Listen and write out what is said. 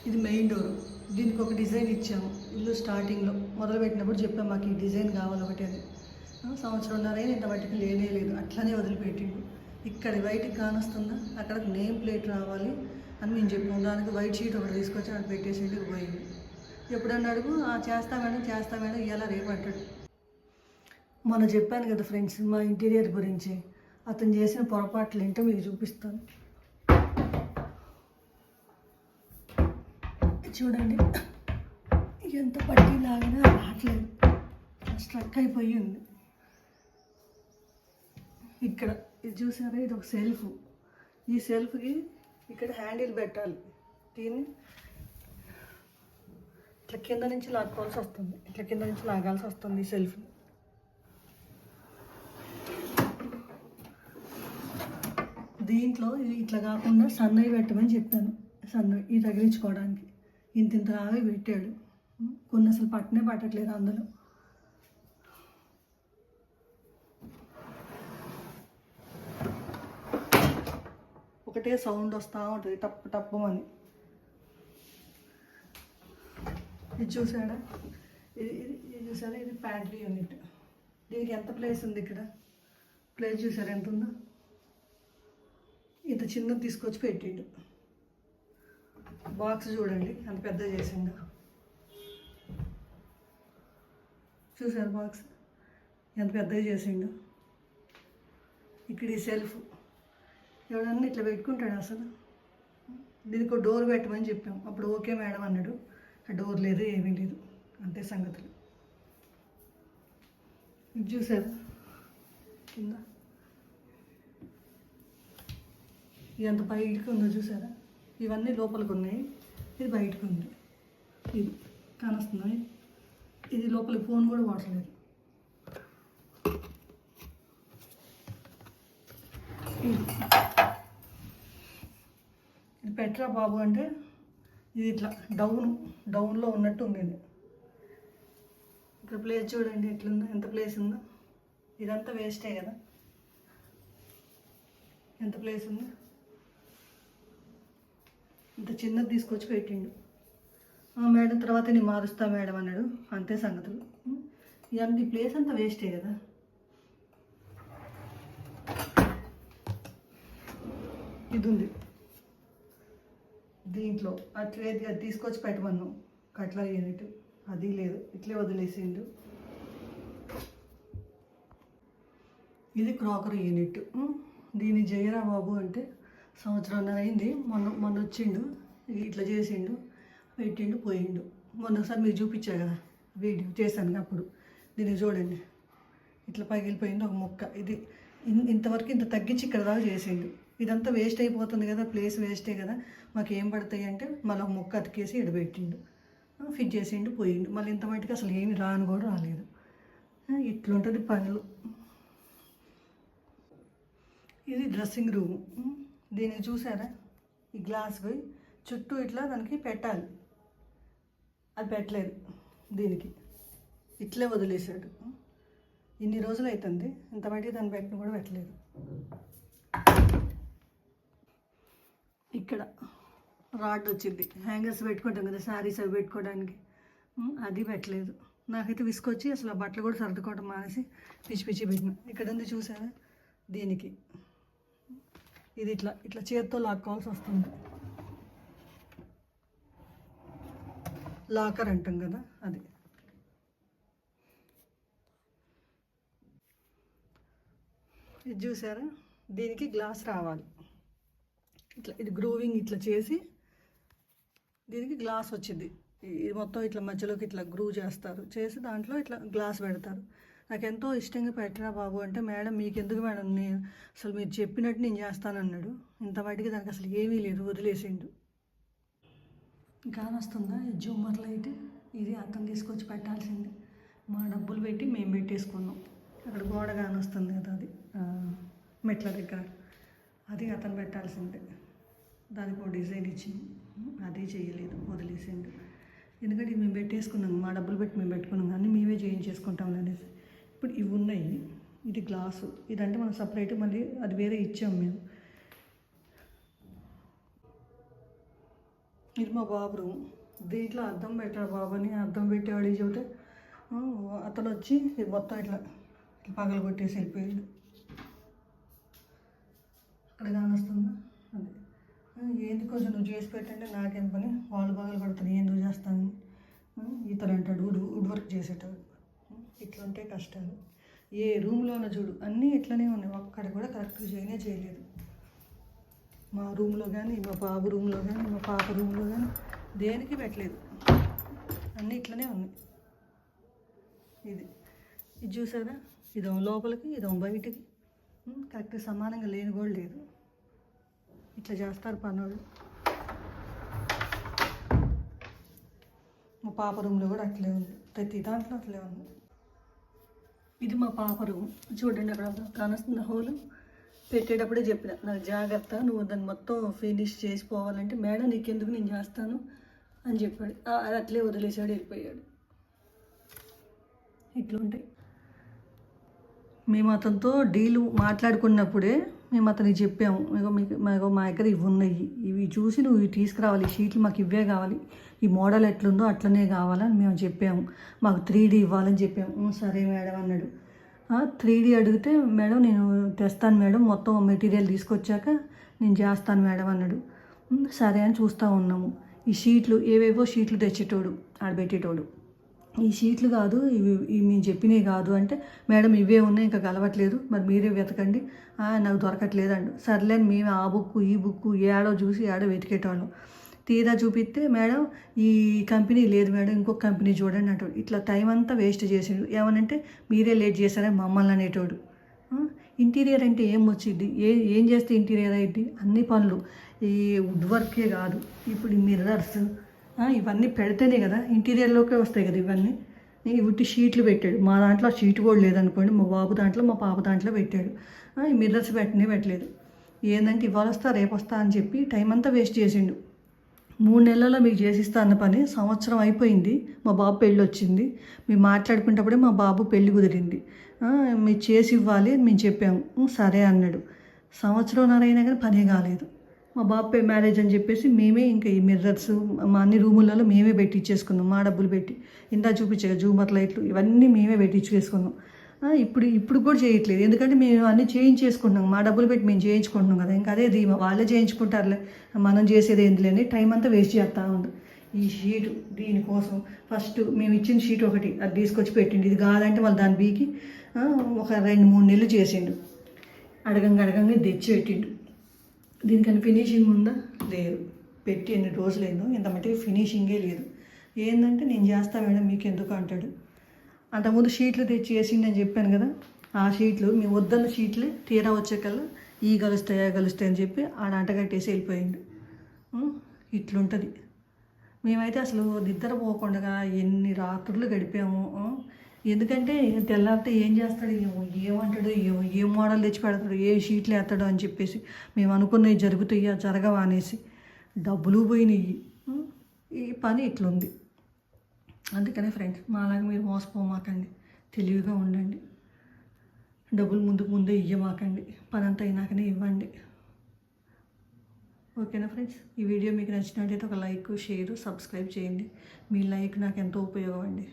ఇది main door. దీనికి ఒక డిజైన్ ఇచ్చాము ఇల్లు స్టార్టింగ్లో మొదలుపెట్టినప్పుడు చెప్పాము మాకు ఈ డిజైన్ కావాలి ఒకటి అని. సంవత్సరంన్నర ఇంత మట్టికి లేనే లేదు, అట్లనే వదిలిపెట్టిండు. ఇక్కడ వైట్కి కానొస్తుందా, అక్కడ నేమ్ ప్లేట్ రావాలి అని మేము చెప్పాము. దానికి వైట్ షీట్ ఒకటి తీసుకొచ్చి అక్కడ పెట్టేసి పోయింది. ఎప్పుడన్నా అడుగు చేస్తా మేడం ఇలా రేపు అంటాడు. మొన్న చెప్పాను కదా ఫ్రెండ్స్ మా ఇంటీరియర్ గురించి, అతను చేసిన పొరపాట్లు ఏంటో మీకు చూపిస్తాను. చూడండి ఎంత పట్టి లాగినా రావట్లేదు, స్ట్రక్ అయిపోయి ఉంది. ఇక్కడ ఇది చూసారా, ఇది ఒక సెల్ఫ్. ఈ సెల్ఫ్కి ఇక్కడ హ్యాండిల్ పెట్టాలి. దీన్ని ఇట్లా కింద నుంచి లాక్కోవాల్సి వస్తుంది, ఇట్లా కింద నుంచి లాగాల్సి వస్తుంది ఈ సెల్ఫ్ని. దీంట్లో ఇది ఇట్లా కాకుండా సన్నవి పెట్టమని చెప్పాను. సన్నవి ఇది తగిలించుకోవడానికి ఇంత ఆవి పెట్టాడు. కొన్ని అసలు పట్టనే పట్టట్లేదు అందులో. ఒకటే సౌండ్ వస్తూ ఉంటుంది టప్పు టప్పు అని. ఇది చూసాడా, ఇది చూసారా, ఇది ప్యాంట్రీ యూనిట్. దీనికి ఎంత ప్లేస్ ఉంది, ఇక్కడ ప్లేస్ చూసారా ఎంత ఉందో. ఇంత చిన్నది తీసుకొచ్చి పెట్టిండు. బాక్స్ చూడండి అంత పెద్ద చేసిండు. చూసారు బాక్స్ ఎంత పెద్దగా చేసిండు. ఇక్కడ ఈ సెల్ఫ్ ఎవడన్నా ఇట్లా పెట్టుకుంటాడు అసలు. దీనికి ఒక డోర్ పెట్టమని చెప్పాం, అప్పుడు ఓకే మేడం అన్నాడు. ఆ డోర్ లేదు, ఏమీ లేదు, అంతే సంగతులు. ఇది చూసారు కింద ఎంత బయటకు ఉందో చూసారా. ఇవన్నీ లోపలికి ఉన్నాయి, ఇది బయటకు ఉంది. ఇది కానొస్తున్నాయి, ఇది లోపలికి ఫోన్ కూడా వాడలేదు. ఇది పెట్టరా బాబు అంటే ఇది ఇట్లా డౌన్లో ఉన్నట్టు ఉంది. ఇక్కడ ప్లేస్ చూడండి ఎట్లుందో, ఎంత ప్లేస్ ఉందో. ఇదంతా వేస్టే కదా, ఎంత ప్లేస్ ఉంది. ఇంత చిన్నది తీసుకొచ్చి పెట్టిండు. మేడం తర్వాత నేను మారుస్తా మేడం అన్నాడు, అంతే సంగతులు. ఇవన్నీ ప్లేస్ అంతా వేస్టే కదా. ఇది ఉంది దీంట్లో, అట్లే అది తీసుకొచ్చి పెట్టమన్నాం కట్లర్ యూనిట్, అది లేదు, ఇట్లే వదిలేసిండు. ఇది క్రాకరీ యూనిట్. దీన్ని చేయరా బాబు అంటే సంవత్సరంన్నర అయింది. మొన్న వచ్చిండు, ఇట్లా చేసిండు, పెట్టిండు, పోయిండు. మొన్నసారి మీరు చూపించా కదా వీడియో చేశాను అప్పుడు. దీన్ని చూడండి ఇట్లా పగిలిపోయింది ఒక ముక్క. ఇది ఇంతవరకు ఇంత తగ్గించి ఇక్కడ దాకా చేసిండు. ఇదంతా వేస్ట్ అయిపోతుంది కదా, ప్లేస్ వేస్టే కదా, మాకు ఏం పడతాయి అంటే మళ్ళీ ఒక ముక్క అతికేసి ఎడబెట్టిండు, ఫిట్ చేసిండు, పోయిండు. మళ్ళీ ఇంత మటుకు అసలు ఏమి రాను కూడా రాలేదు. ఇట్లుంటుంది పనులు. ఇది డ్రెస్సింగ్ రూము. దీనికి చూసారా, ఈ గ్లాస్ పోయి చుట్టూ ఇట్లా దానికి పెట్టాలి, అది పెట్టలేదు. దీనికి ఇట్లే వదిలేసాడు. ఇన్ని రోజులు అవుతుంది, ఇంత మటుకు దాన్ని పెట్టిన కూడా పెట్టలేదు. ఇక్కడ రాడ్ వచ్చింది, హ్యాంగర్స్ పెట్టుకుంటాం కదా శారీస్ అవి పెట్టుకోవడానికి, అది పెట్టలేదు. నాకైతే విసుకొచ్చి అసలు ఆ బట్టలు కూడా సర్దుకోవడం మానేసి పిచ్చి పిచ్చి పెట్టిన. ఇక్కడ ఉంది చూసారా, దీనికి ఇది ఇట్లా ఇట్లా చేత్తో లాక్కోవాల్సి వస్తుంది. లాకర్ అంటాం కదా అది. ఇది చూసారా, దీనికి గ్లాస్ రావాలి. ఇట్లా ఇది గ్రూవింగ్ ఇట్లా చేసి దీనికి గ్లాస్ వచ్చింది. ఇది మొత్తం ఇట్లా మధ్యలోకి ఇట్లా గ్రూవ్ చేస్తారు, చేసి దాంట్లో ఇట్లా గ్లాస్ పెడతారు. నాకు ఎంతో ఇష్టంగా పెట్టరా బాబు అంటే, మేడం మీకు ఎందుకు మేడం, నేను అసలు మీరు చెప్పినట్టు నేను చేస్తానన్నాడు. ఇంత వాటికి దానికి అసలు ఏమీ లేదు, వదిలేసిండు. కానొస్తుందా జూమర్ లైట్, ఇది అతను తీసుకొచ్చి పెట్టాల్సింది. మా డబ్బులు పెట్టి మేము పెట్టేసుకున్నాం. అక్కడ గోడ కానొస్తుంది కదా, అది మెట్ల దగ్గర, అది అతను పెట్టాల్సిందే. దానికి ఒక డిజైన్ ఇచ్చింది, అది చేయలేదు, వదిలేసిండు. ఎందుకంటే మేము పెట్టేసుకున్నాం, మా డబ్బులు పెట్టి మేము పెట్టుకున్నాం, కానీ మేమే చేయించేసుకుంటాం అనేసి. ఇప్పుడు ఇవి ఉన్నాయి, ఇది గ్లాసు, ఇదంటే మనం సపరేట్ మళ్ళీ అది వేరే ఇచ్చాము మేము. ఇది మా బాబు రూమ్. దీంట్లో అద్దం పెట్టాడు బాబు అని, అద్దం పెట్టేవాడు చెబితే అతను వచ్చి ఇది మొత్తం ఇట్లా పగలు కొట్టేసి వెళ్ళిపోయాడు. అక్కడ కానొస్తుందా అదే. ఏంది కొంచెం నువ్వు చేసి పెట్టంటే నాకేం పని, వాళ్ళు పగలు కొడతాను ఏం నువ్వు చేస్తాను. ఇతను అంటాడు వుడ్ వర్క్ చేసేటాడు. ఇట్లా ఉంటే కష్టాలు. ఏ రూమ్లోనో చూడు అన్నీ ఇట్లనే ఉన్నాయి, ఒక్కడ కూడా కరెక్ట్గా చేయలేదు. మా రూమ్లో కానీ, మా బాబు రూమ్లో కానీ, మా పాప రూమ్లో కానీ దేనికి పెట్టలేదు, అన్నీ ఇట్లనే ఉన్నాయి. ఇది చూసారా, ఇదో లోపలికి ఇదో బయటికి కరెక్ట్ సమానంగా లేని కూడా లేదు. ఇట్లా చేస్తారు పనులు. మా పాప రూమ్లో కూడా అట్లే ఉంది, ప్రతి దాంట్లో అట్లే ఉంది. ఇది మా పాప రూమ్ చూడండి, అక్కడ కానొస్తున్న హోలు. పెట్టేటప్పుడే చెప్పిన నాకు జాగ్రత్త, నువ్వు దాన్ని మొత్తం ఫినిష్ చేసిపోవాలంటే మేడం నీకెందుకు నేను చేస్తాను అని చెప్పాడు. అది అట్లే వదిలేసాడు, వెళ్ళిపోయాడు. ఇట్లుంటాయి. మేము అతనితో డీల్ మాట్లాడుకున్నప్పుడే మేము అతనికి చెప్పాము, మా దగ్గర ఇవి ఉన్నాయి, ఇవి చూసి నువ్వు ఇవి తీసుకురావాలి, ఈ షీట్లు మాకు ఇవే కావాలి, ఈ మోడల్ ఎట్లుందో అట్లనే కావాలని మేము చెప్పాము, మాకు 3D ఇవ్వాలని చెప్పాము. సరే మేడం అన్నాడు. 3D అడిగితే మేడం నేను తెస్తాను మేడం, మొత్తం మెటీరియల్ తీసుకొచ్చాక నేను చేస్తాను మేడం అన్నాడు. సరే అని చూస్తూ ఉన్నాము. ఈ షీట్లు ఏవేవో షీట్లు తెచ్చేటోడు, ఆడబెట్టేటోడు. ఈ షీట్లు కాదు ఇవి మేము చెప్పినవి కాదు అంటే, మేడం ఇవే ఉన్నాయి ఇంకా కలవట్లేదు, మరి మీరే వెతకండి, నాకు దొరకట్లేదు అండు. సర్లే అని మేము ఆ బుక్ ఈ బుక్ ఏడో చూసి ఏడో వెతికేటోళ్ళం. తీరా చూపిస్తే మేడం ఈ కంపెనీ లేదు మేడం, ఇంకొక కంపెనీ చూడండి అంటాడు. ఇట్లా టైం అంతా వేస్ట్ చేసాడు. ఏమనంటే మీరే లేట్ చేశారని మమ్మల్ని అనేటోడు. ఇంటీరియర్ అంటే ఏం వచ్చింది, ఏం చేస్తే ఇంటీరియర్ అయింది, అన్ని పనులు ఈ వుడ్ వర్కే కాదు, ఇప్పుడు ఈ మిర్రర్స్ ఇవన్నీ పెడితేనే కదా ఇంటీరియర్లోకే వస్తాయి కదా ఇవన్నీ. ఉట్టి షీట్లు పెట్టాడు, మా దాంట్లో షీట్ కూడా లేదనుకోండి, మా బాబు దాంట్లో మా పాప దాంట్లో పెట్టాడు. ఈ మిర్రర్స్ పెట్టలేదు. ఏంటంటే ఇవాళ వస్తా రేపు వస్తా అని చెప్పి టైం అంతా వేస్ట్ చేసిండు. 3 నెలల్లో మీకు చేసిస్తా అన్న పని సంవత్సరం అయిపోయింది. మా బాబు పెళ్ళి వచ్చింది, మేము మాట్లాడుకునేటప్పుడే మా బాబు పెళ్ళి కుదిరింది. మీరు చేసి ఇవ్వాలి మేము చెప్పాము. సరే అన్నాడు. సంవత్సరంన్నర అయినా కానీ పనే కాలేదు. మా బాబు మ్యారేజ్ అని చెప్పేసి మేమే ఇంకా ఈ మిర్రర్స్ మా అన్ని రూములలో మేమే పెట్టించేసుకున్నాం, మా డబ్బులు పెట్టి. ఇందా చూపించగా జూమర్ లైట్లు ఇవన్నీ మేమే పెట్టించుకేసుకున్నాం. ఇప్పుడు కూడా చేయట్లేదు, ఎందుకంటే మేము అన్నీ చేయించేసుకుంటున్నాం, మా డబ్బులు పెట్టి మేము చేయించుకుంటున్నాం కదా. ఇంకా అదే ధీమా, వాళ్ళే చేయించుకుంటారులే, మనం చేసేది ఏంటి లేని టైం అంతా వేస్ట్ చేస్తూ ఉంది. ఈ షీటు దీనికోసం ఫస్ట్ మేము ఇచ్చిన షీట్ ఒకటి అది తీసుకొచ్చి పెట్టిండు, ఇది కాదంటే వాళ్ళు దాన్ని బీకి ఒక 2-3 నెలలు చేసిండు. అడగంగా తెచ్చి పెట్టిండు. దీనికన్నా ఫినిషింగ్ ఉందా లేదు, పెట్టి ఎన్ని రోజులైందో ఇంత మట్టికి ఫినిషింగే లేదు. ఏంటంటే నేను చేస్తా మేడం మీకు ఎందుకు అంటాడు. అంతకుముందు షీట్లు తెచ్చి వేసిండని చెప్పాను కదా, ఆ షీట్లు మేము వద్దన్న షీట్లే తీరా వచ్చేకల్లా ఈ కలుస్తాయి అని చెప్పి ఆడ అంటగట్టేసి వెళ్ళిపోయిండు. ఇట్లుంటుంది. మేమైతే అసలు నిద్రపోకుండా ఎన్ని రాత్రులు గడిపాము. ఎందుకంటే తెల్లారితే ఏం చేస్తాడు ఏమంటాడు ఏ మోడల్ తెచ్చి పెడతాడు, ఏ షీట్లు వేస్తాడు అని చెప్పేసి మేము అనుకున్నవి జరుగుతాయా జరగవా అనేసి డబ్బులు పోయినాయి. ఈ పని ఇట్లుంది. అందుకనే ఫ్రెండ్స్ మాలాగా మీరు మోసపోమాకండి, తెలివిగా ఉండండి, డబ్బులు ముందే ఇవ్వమాకండి, పని అంతా అయినాకనే ఇవ్వండి. ఓకేనా ఫ్రెండ్స్, ఈ వీడియో మీకు నచ్చినట్టయితే ఒక లైక్ షేర్ సబ్స్క్రైబ్ చేయండి. మీ లైక్ నాకు ఎంతో ఉపయోగం అండి.